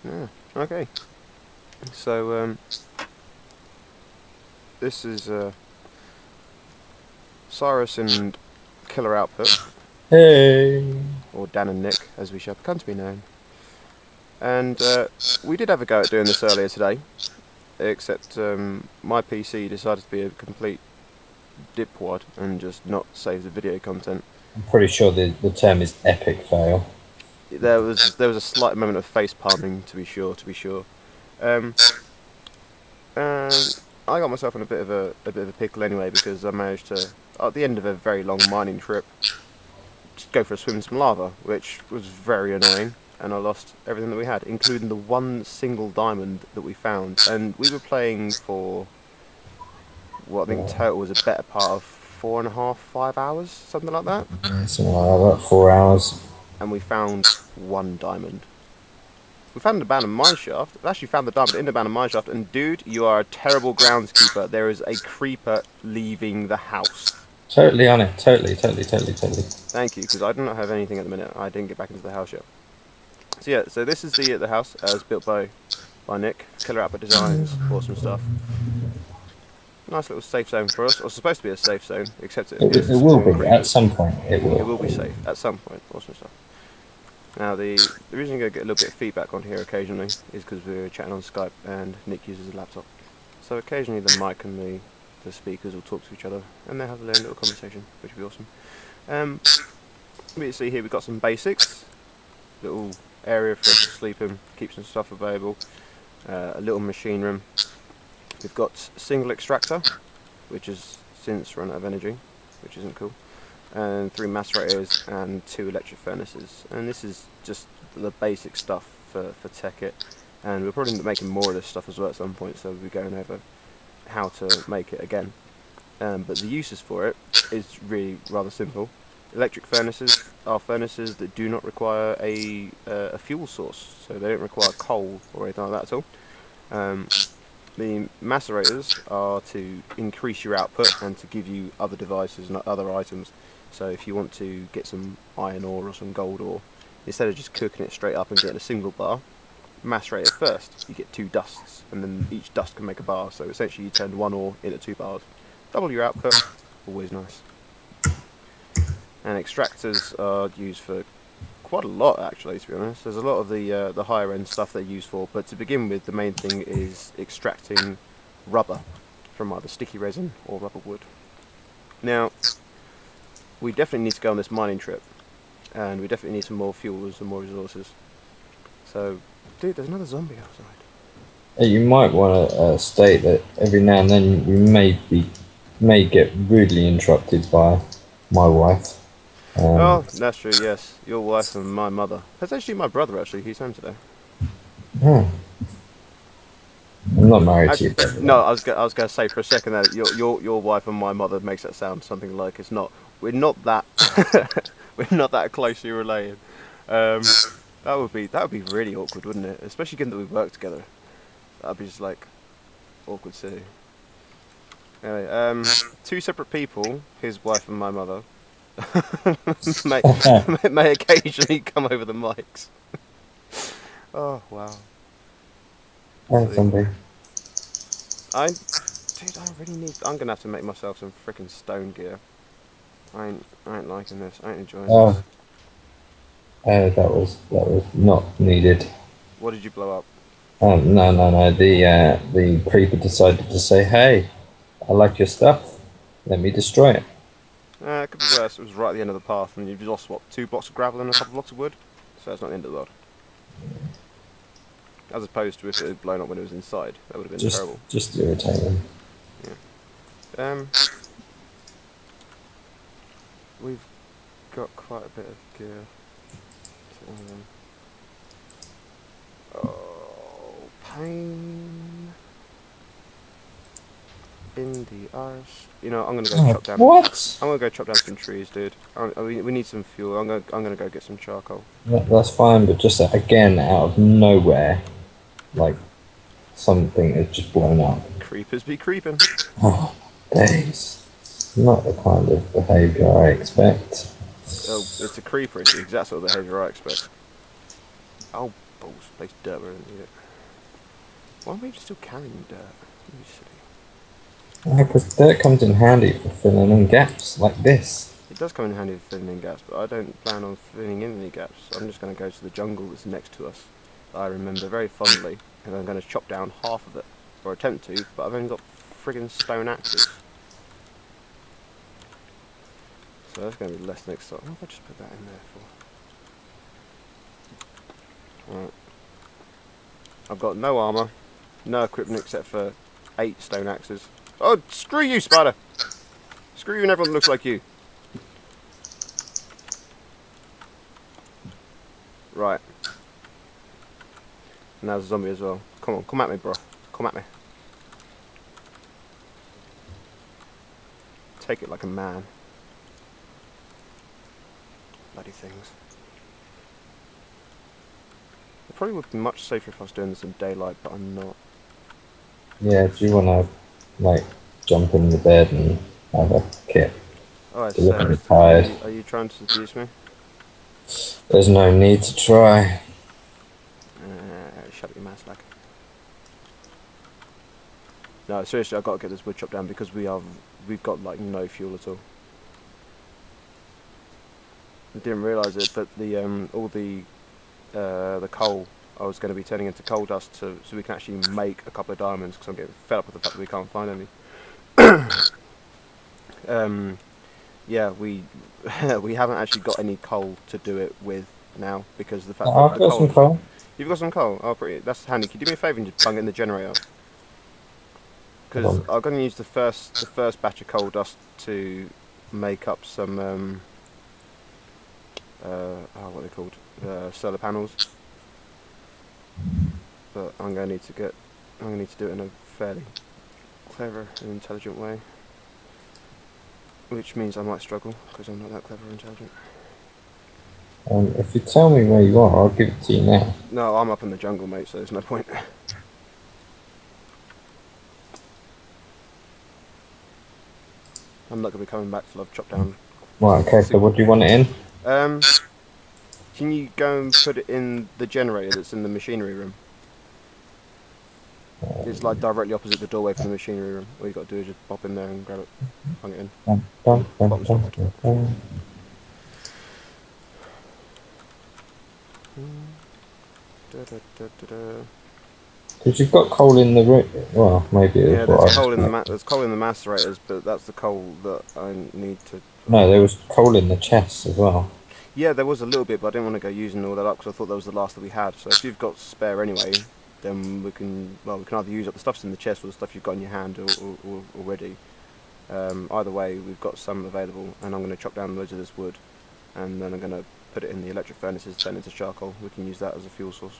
Yeah. Okay. So this is Cyrus and Killer Output, Hey. or Dan and Nick, as we shall come to be known. And we did have a go at doing this earlier today, except my PC decided to be a complete dipwad and just not save the video content. I'm pretty sure the term is epic fail. There was a slight moment of face palming, to be sure. Um, and I got myself in a bit of a pickle anyway, because I managed to, at the end of a very long mining trip, just go for a swim in some lava, which was very annoying. And I lost everything that we had, including the one single diamond that we found. And we were playing for what I think total was a better part of 4.5, 5 hours, something like that. Something like that, about 4 hours. And we found one diamond. We found an abandoned mine shaft. We actually found the diamond in the abandoned mine shaft. And dude, you are a terrible groundskeeper. There is a creeper leaving the house. Totally on it. Totally. Thank you, because I do not have anything at the minute. I didn't get back into the house yet. So yeah, so this is the house as built by Nick. Killer Output Designs. Awesome stuff. Nice little safe zone for us. Or supposed to be a safe zone, except it appears It it's will doing be at creepers. some point. It It will will. be safe at some point. Awesome stuff. Now the reason you're going to get a little bit of feedback on here occasionally is because we're chatting on Skype and Nick uses a laptop. So occasionally the mic and the speakers will talk to each other and they'll have their own little conversation, which will be awesome. We see here we've got some basics, little area for us to sleep in, keep some stuff available, a little machine room. We've got single extractor, which has since run out of energy, which isn't cool, and 3 macerators and 2 electric furnaces. And this is just the basic stuff for Tekkit, and we'll probably be making more of this stuff as well at some point, so we'll be going over how to make it again. But the uses for it is really rather simple. Electric furnaces are furnaces that do not require a fuel source, so they don't require coal or anything like that at all. The macerators are to increase your output and to give you other devices and other items. So if you want to get some iron ore or some gold ore, instead of just cooking it straight up and getting a single bar, macerate it first. You get 2 dusts, and then each dust can make a bar. So essentially you turn 1 ore into 2 bars. Double your output, always nice. And extractors are used for quite a lot, actually, to be honest. There's a lot of the higher end stuff they're used for, but to begin with, the main thing is extracting rubber from either sticky resin or rubber wood. Now, we definitely need to go on this mining trip, and we definitely need some more fuels and more resources. So, dude, there's another zombie outside. You might want to state that every now and then we may get rudely interrupted by my wife. Oh, that's true, yes. Your wife and my mother. That's actually my brother, actually. He's home today. Oh, I'm not married to Actually, you. no, I was going to say for a second that your wife and my mother makes that sound something like it's not. We're not that we're not that closely related. That would be really awkward, wouldn't it? Especially given that we work together. That'd be just like awkward too. Anyway, 2 separate people, his wife and my mother, may, may occasionally come over the mics. Oh wow. Oh, zombie. Dude, I really need. I'm gonna have to make myself some freaking stone gear. I ain't liking this. I ain't enjoying this. Oh, that was not needed. What did you blow up? No. The creeper decided to say, "Hey, I like your stuff. Let me destroy it." It could be worse. It was right at the end of the path, and you've lost what, 2 blocks of gravel and a couple of blocks of wood. So it's not the end of the world. As opposed to if it had blown up when it was inside, that would have been terrible. Just irritating. Yeah. We've got quite a bit of gear. Oh, pain in the arse. You know, I'm gonna go chop down. What? I'm gonna go chop down some trees, dude. We need some fuel. I'm gonna go get some charcoal. That's fine, but just again out of nowhere, like something has just blown up. Creepers be creeping. Oh, days. Not the kind of behaviour I expect. Oh, it's a creeper. It's the exact sort of behaviour I expect. Oh, balls. Place dirt where I don't need it. Why am I still carrying dirt? You silly. Yeah, because dirt comes in handy for filling in gaps like this. It does come in handy for filling in gaps, but I don't plan on filling in any gaps. I'm just going to go to the jungle that's next to us, that I remember very fondly, and I'm going to chop down half of it, or attempt to, but I've only got friggin' stone axes. So that's going to be less next time. What if I just put that in there for? Right. I've got no armour, no equipment except for 8 stone axes. Oh, screw you, spider! Screw you and everyone that looks like you. Right. And there's a zombie as well. Come on, come at me, bro. Come at me. Take it like a man. Bloody things. It probably would be much safer if I was doing this in daylight, but I'm not. Yeah, do you want to, like, jump in the bed and have a kit? Alright, You're looking so tired. are you trying to seduce me? There's no need to try. Shut your mouth, like. No, seriously, I've got to get this wood chopped down because we've got like no fuel at all. I didn't realise it, but the all the coal I was going to be turning into coal dust so we can actually make a couple of diamonds because I'm getting fed up with the fact that we can't find any. Yeah, we we haven't actually got any coal to do it with now because of the fact that I've got some coal. You've got some coal? Oh, pretty. That's handy. Can you do me a favour and just plug in the generator? Because I'm going to use the first batch of coal dust to make up some what are they called? Solar panels. But I'm going to need to do it in a fairly clever and intelligent way. Which means I might struggle because I'm not that clever or intelligent. If you tell me where you are, I'll give it to you now. No, I'm up in the jungle, mate, so there's no point. I'm not going to be coming back till I've chopped down. Right, okay, so what do you want it in? Can you go and put it in the generator that's in the machinery room? It's like directly opposite the doorway for the machinery room. All you got to do is just pop in there and grab it, plug it in. Because you've got coal in the room. Well, maybe it is. Yeah, there's coal in the macerators, but that's the coal that I need to. No, there was coal in the chests as well. Yeah, there was a little bit, but I didn't want to go using all that up because I thought that was the last that we had. So if you've got spare anyway, then we can either use up the stuff's in the chest or the stuff you've got in your hand or already. Either way, we've got some available, and I'm going to chop down loads of this wood, and then I'm going to put it in the electric furnaces, turn it into charcoal. We can use that as a fuel source.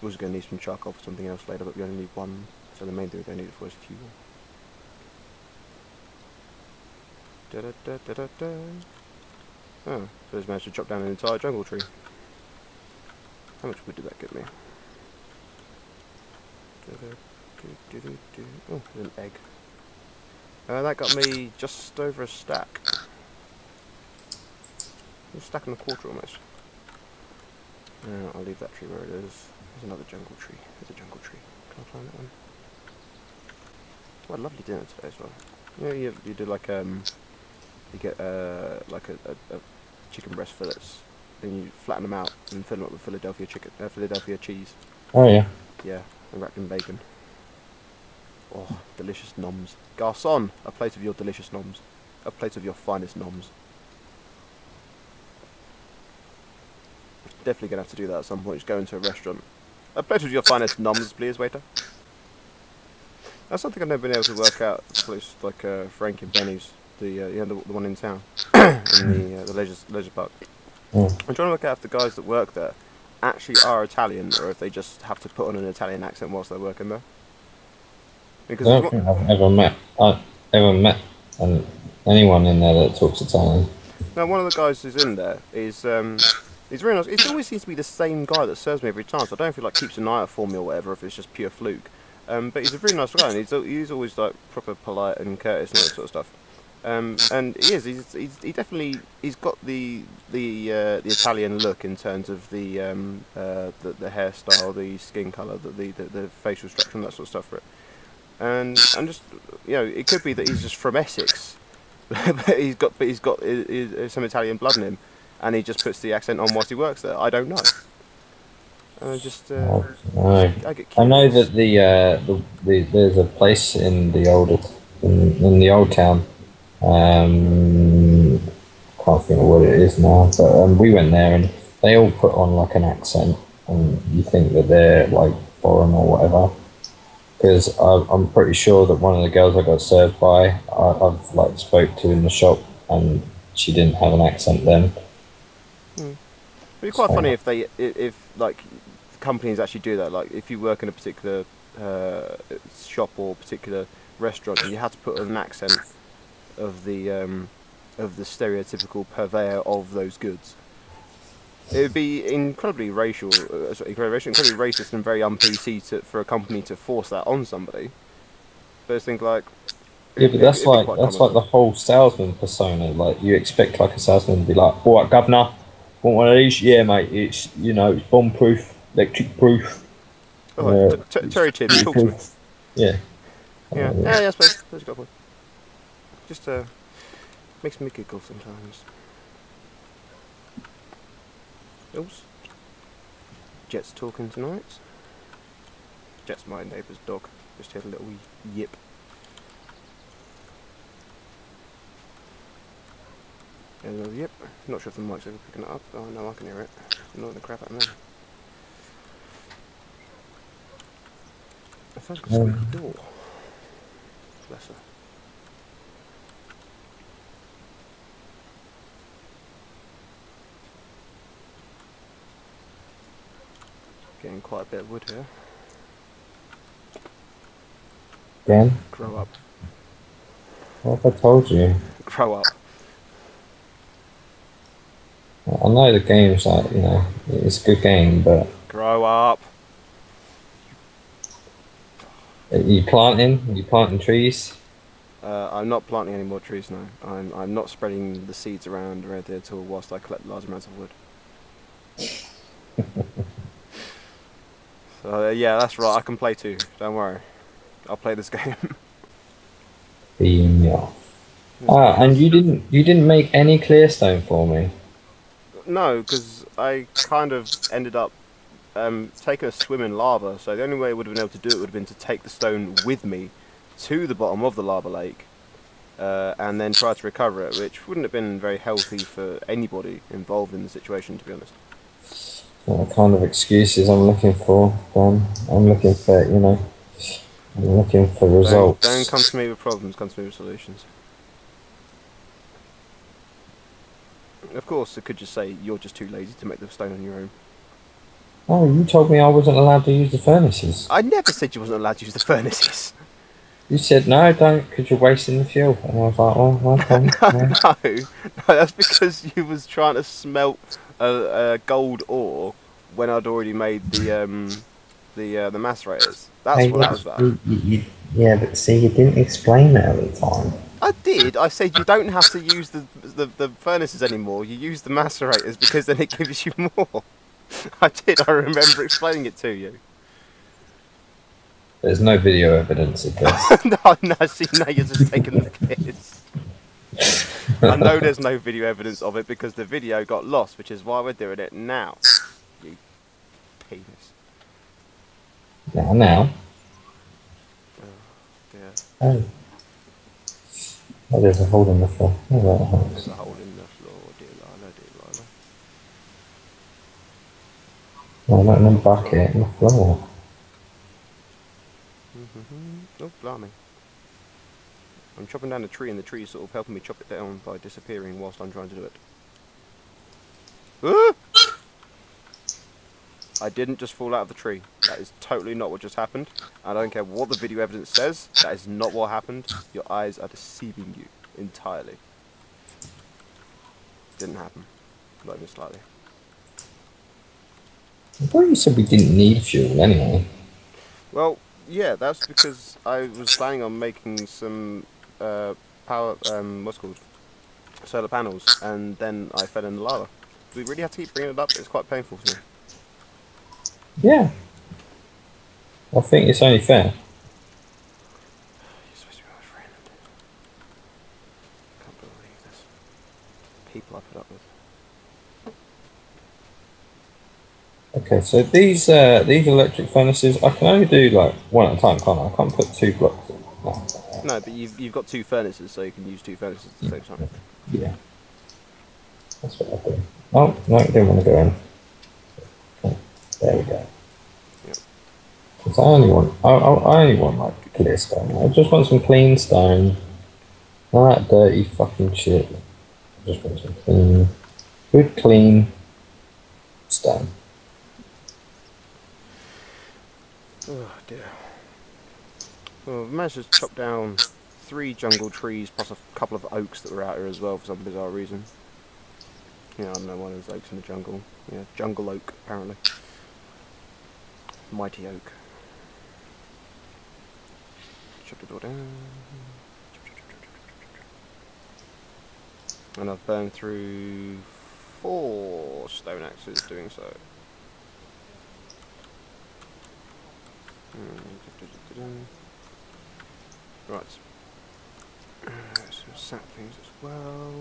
We're just going to need some charcoal for something else later, but we only need one, so the main thing we're going to need it for is fuel. Oh, so it's managed to chop down an entire jungle tree. How much wood did that get me? Oh, there's an egg. That got me just over a stack. A stack and a quarter almost. I'll leave that tree where it is. There's another jungle tree. There's a jungle tree. Can I climb that one? What a lovely dinner today as well. Yeah, you do like you get like a chicken breast fillets, then you flatten them out and fill them up with Philadelphia cheese. Oh yeah. Yeah, and wrapped in bacon. Oh, delicious noms. Garçon, a plate of your delicious noms. A plate of your finest noms. Definitely gonna have to do that at some point. Just go into a restaurant. A plate of your finest noms, please, waiter. That's something I've never been able to work out. Place like Frank and Benny's, the one in town, in the leisure park. I'm trying to work out if the guys that work there actually are Italian or if they just have to put on an Italian accent whilst they're working there. Because I don't think I've ever met anyone in there that talks Italian. now one of the guys who's in there is he's really nice. It always seems to be the same guy that serves me every time, so I don't know if he like keeps an eye out for me or whatever, if it's just pure fluke. But he's a really nice guy, and he's always like proper polite and courteous and all that sort of stuff. And he is. He definitely. He's got the Italian look in terms of the hairstyle, the skin colour, the facial structure, and that sort of stuff for it. And just it could be that he's just from Essex, but he's got some Italian blood in him, and he just puts the accent on whilst he works there. I don't know. I just I get curious. I know that there's a place in the old town. Can't think of what it is now, but we went there and they all put on like an accent, and you think that they're like foreign or whatever. Because I'm pretty sure that one of the girls I got served by, I've like spoke to in the shop, and she didn't have an accent then. It'd be quite funny if like companies actually do that. Like if you work in a particular shop or particular restaurant, and you had to put an accent of the stereotypical purveyor of those goods. It would be incredibly incredibly racist and very un-PC for a company to force that on somebody. But I think like yeah, but that's like the whole salesman persona. Like you expect like a salesman to be like, "All right, governor, want one of these? Yeah, mate. It's it's bomb proof, electric proof." Oh, Terry Tim, talk to me. Yeah. Yeah. I suppose that's a good point. Just makes me giggle sometimes. Oops. Jet's talking tonight. Jet's my neighbour's dog. Just had a little yip. And another yip. Not sure if the mic's ever picking it up. Oh no, I can hear it. Annoying the crap out of me. I thought I could squeak the door. Bless her. Getting quite a bit of wood here. Dan? Grow up. What have I told you? Grow up. I know the game's like, it's a good game, but... Grow up. Are you planting? Are you planting trees? I'm not planting any more trees now. I'm not spreading the seeds around or anything at all whilst I collect large amounts of wood. So yeah, that's right. I can play too. Don't worry. I'll play this game. Yeah. And you didn't make any clearstone for me. No, because I kind of ended up taking a swim in lava. So the only way I would have been able to do it would have been to take the stone with me to the bottom of the lava lake, and then try to recover it, which wouldn't have been very healthy for anybody involved in the situation, to be honest. What kind of excuses I'm looking for, Dan? I'm looking for, I'm looking for results. Don't come to me with problems, come to me with solutions. Of course, I could just say you're just too lazy to make the stone on your own. Oh, you told me I wasn't allowed to use the furnaces. I never said you wasn't allowed to use the furnaces. You said, no, don't, because you're wasting the fuel. And I was like, oh, okay. No, that's because you was trying to smelt gold ore when I'd already made the macerators. That's what that was about. Yeah, but see, you didn't explain that at the time. I did. I said you don't have to use the furnaces anymore. You use the macerators because then it gives you more. I did. I remember explaining it to you. There's no video evidence of this. No, see, now you're just taking the piss. I know there's no video evidence of it because the video got lost, which is why we're doing it now. You penis. Now? Oh, dear. Oh. Oh, there's a hole in the floor. Oh, right, there's a hole in the floor, dear Lila, dear No, Lila. not in the bucket, in the floor. Oh, blimey. I'm chopping down a tree and the tree's sort of helping me chop it down by disappearing whilst I'm trying to do it. Ah! I didn't just fall out of the tree. That is totally not what just happened. I don't care what the video evidence says. That is not what happened. Your eyes are deceiving you entirely. Didn't happen. Not even slightly. I thought you said we didn't need fuel anyway. Well, yeah, that's because I was planning on making some power, what's it called, solar panels, and then I fell in the lava. Do we really have to keep bringing it up? It's quite painful for me. Yeah. I think it's only fair. You're supposed to be my friend. Can't believe this. People I put up with. Okay, so these electric furnaces, I can only do like one at a time, can't I? I can't put 2 blocks in. No. No, but you've got 2 furnaces, so you can use 2 furnaces at the same time. Yeah. That's what I do. Oh, no, it didn't want to go in. Okay, there we go. Yep. Because I only want like clear stone. I just want some clean stone. Not that dirty fucking shit. I just want some clean, good clean stone. Oh dear. Well, I've managed to chop down 3 jungle trees plus a couple of oaks that were out here as well for some bizarre reason. Yeah, I don't know why there's oaks in the jungle. Yeah, jungle oak, apparently. Mighty oak. Chop it all down. And I've burned through 4 stone axes doing so. Right. Some saplings as well.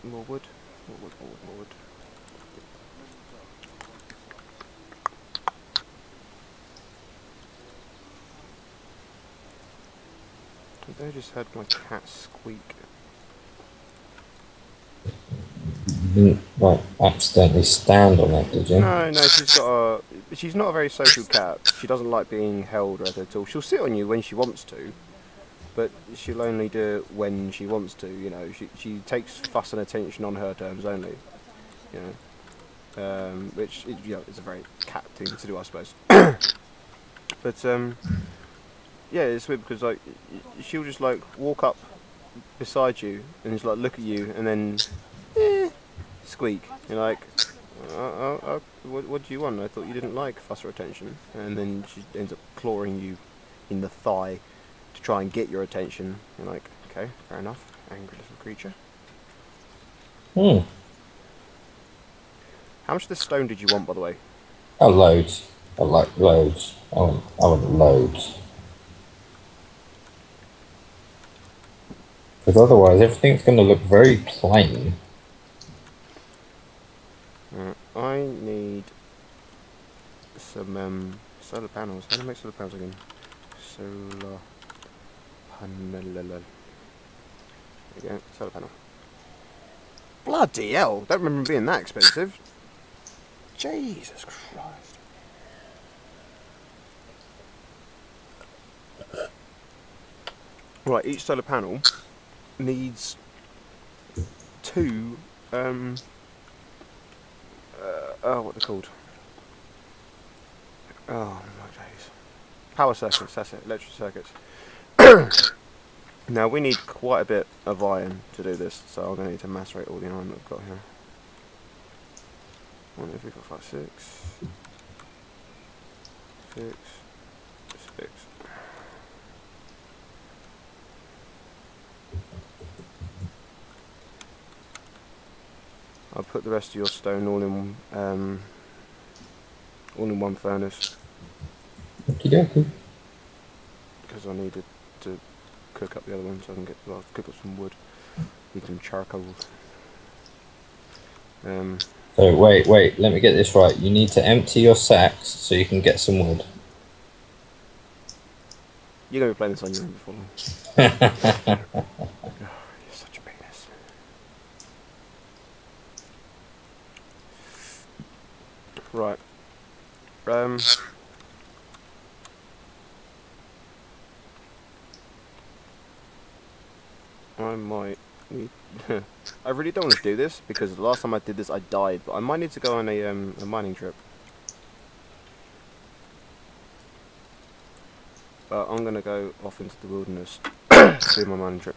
More wood. More wood. I just heard my cat squeak. You didn't like accidentally stand on it, did you? No, she's not a very social cat. She doesn't like being held or anything at all. She'll sit on you when she wants to, but she'll only do it when she wants to. You know, she takes fuss and attention on her terms only. You know, which is a very cat thing to do, I suppose. But yeah, it's weird because like she'll just like walk up beside you and just like look at you and then squeak. You're like, what do you want? I thought you didn't like fuss or attention. And then she ends up clawing you in the thigh to try and get your attention. You're like, okay, fair enough. Angry little creature. How much of this stone did you want, by the way? Oh, loads. I like loads. I want loads. Because otherwise everything's going to look very plain. I need some solar panels. How do I make solar panels again? Solar panel. There we go, solar panel. Bloody hell! Don't remember them being that expensive. Jesus Christ. Right, each solar panel needs 2 what they're called. Oh my days. Power circuits, that's it, electric circuits. Now we need quite a bit of iron to do this, so I'm going to need to macerate all the iron that I've got here. 1, 2, 3, 4, 5, 6. I'll put the rest of your stone all in one furnace. Okie dokie. Because I needed to cook up the other one, so I can cook up some wood. Need some charcoal. So wait, let me get this right. You need to empty your sacks so you can get some wood. You're going to be playing this on your own before long. Oh, you're such a penis. Right. I might need... I really don't want to do this, because the last time I did this I died, but I might need to go on a mining trip. But I'm going to go off into the wilderness to do my mining trip.